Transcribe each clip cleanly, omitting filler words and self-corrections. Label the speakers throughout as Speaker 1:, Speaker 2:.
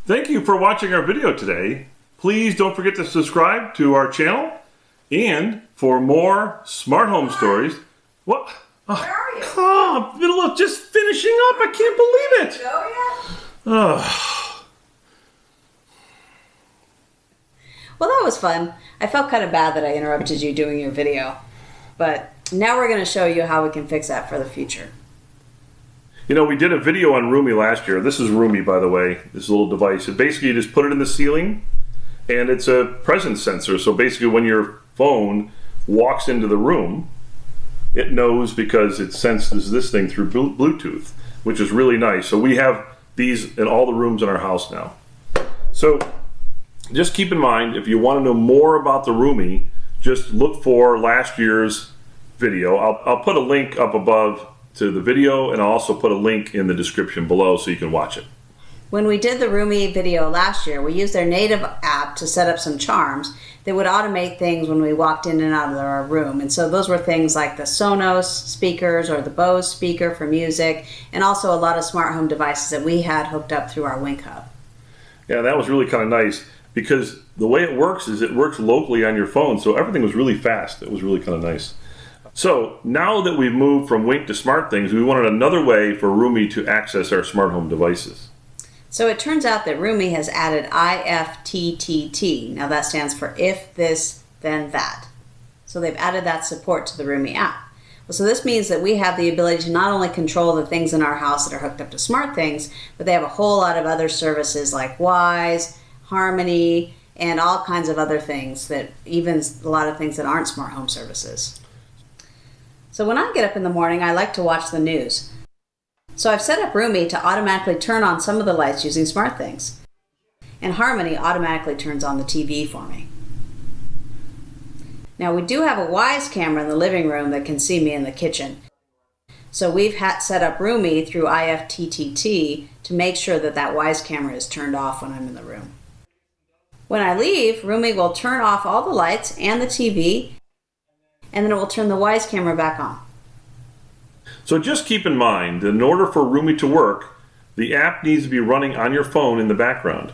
Speaker 1: Thank you for watching our video today. Please don't forget to subscribe to our channel. And for more smart home stories... What?
Speaker 2: Where are you?
Speaker 1: Oh, middle of just finishing up. I can't believe it.
Speaker 2: Go yet? Well, that was fun. I felt kind of bad that I interrupted you doing your video. But now we're going to show you how we can fix that for the future.
Speaker 1: You know, we did a video on RoomMe last year. This is RoomMe, by the way, this little device. It basically, you just put it in the ceiling, and it's a presence sensor. So basically, when your phone walks into the room, it knows because it senses this thing through Bluetooth, which is really nice. So we have these in all the rooms in our house now. So just keep in mind, if you want to know more about the RoomMe, just look for last year's video. I'll put a link up above to the video, and I'll also put a link in the description below so you can watch it.
Speaker 2: When we did the RoomMe video last year, we used their native app to set up some charms that would automate things when we walked in and out of our room. And so those were things like the Sonos speakers or the Bose speaker for music, and also a lot of smart home devices that we had hooked up through our Wink Hub.
Speaker 1: Yeah, that was really kind of nice because the way it works is it works locally on your phone, so everything was really fast. It was really kind of nice. So now that we've moved from Wink to SmartThings, we wanted another way for RoomMe to access our smart home devices.
Speaker 2: So it turns out that RoomMe has added IFTTT. Now that stands for if this, then that. So they've added that support to the RoomMe app. Well, so this means that we have the ability to not only control the things in our house that are hooked up to SmartThings, but they have a whole lot of other services like Wise, Harmony, and all kinds of other things, that even a lot of things that aren't smart home services. So when I get up in the morning, I like to watch the news. So I've set up RoomMe to automatically turn on some of the lights using SmartThings. And Harmony automatically turns on the TV for me. Now we do have a Wise camera in the living room that can see me in the kitchen. So we've set up RoomMe through IFTTT to make sure that that Wise camera is turned off when I'm in the room. When I leave, RoomMe will turn off all the lights and the TV, and then it will turn the Wise camera back on.
Speaker 1: So just keep in mind that in order for RoomMe to work, the app needs to be running on your phone in the background.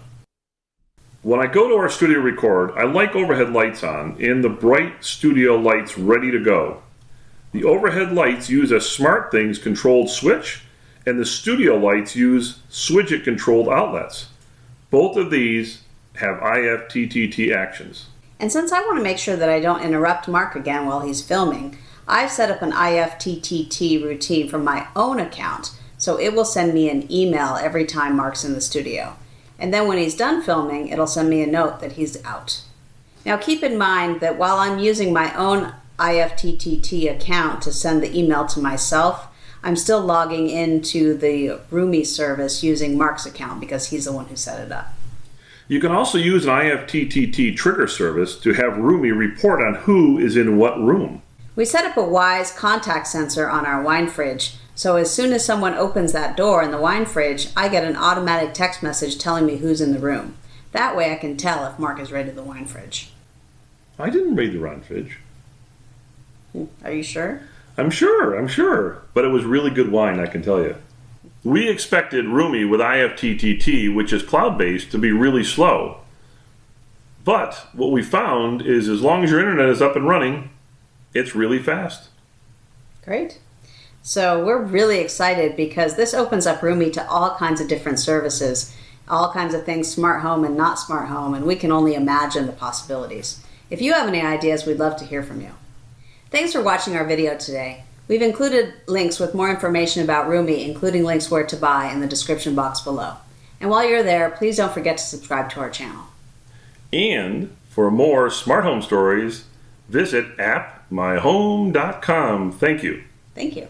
Speaker 1: When I go to our studio record, I like overhead lights on and the bright studio lights ready to go. The overhead lights use a SmartThings controlled switch, and the studio lights use Swidget controlled outlets. Both of these have IFTTT actions.
Speaker 2: And since I want to make sure that I don't interrupt Mark again while he's filming, I've set up an IFTTT routine from my own account, so it will send me an email every time Mark's in the studio. And then when he's done filming, it'll send me a note that he's out. Now keep in mind that while I'm using my own IFTTT account to send the email to myself, I'm still logging into the RoomMe service using Mark's account because he's the one who set it up.
Speaker 1: You can also use an IFTTT trigger service to have RoomMe report on who is in what room.
Speaker 2: We set up a Wise contact sensor on our wine fridge, so as soon as someone opens that door in the wine fridge, I get an automatic text message telling me who's in the room. That way I can tell if Mark has raided the wine fridge.
Speaker 1: I didn't raid the wine fridge.
Speaker 2: Are you sure?
Speaker 1: I'm sure. But it was really good wine, I can tell you. We expected RoomMe with IFTTT, which is cloud-based, to be really slow. But what we found is as long as your internet is up and running, it's really fast.
Speaker 2: Great. So we're really excited because this opens up RoomMe to all kinds of different services, all kinds of things smart home and not smart home, and we can only imagine the possibilities. If you have any ideas, we'd love to hear from you. Thanks for watching our video today. We've included links with more information about RoomMe, including links where to buy in the description box below. And while you're there, please don't forget to subscribe to our channel.
Speaker 1: And for more smart home stories, visit appmyhome.com. Thank you.
Speaker 2: Thank you.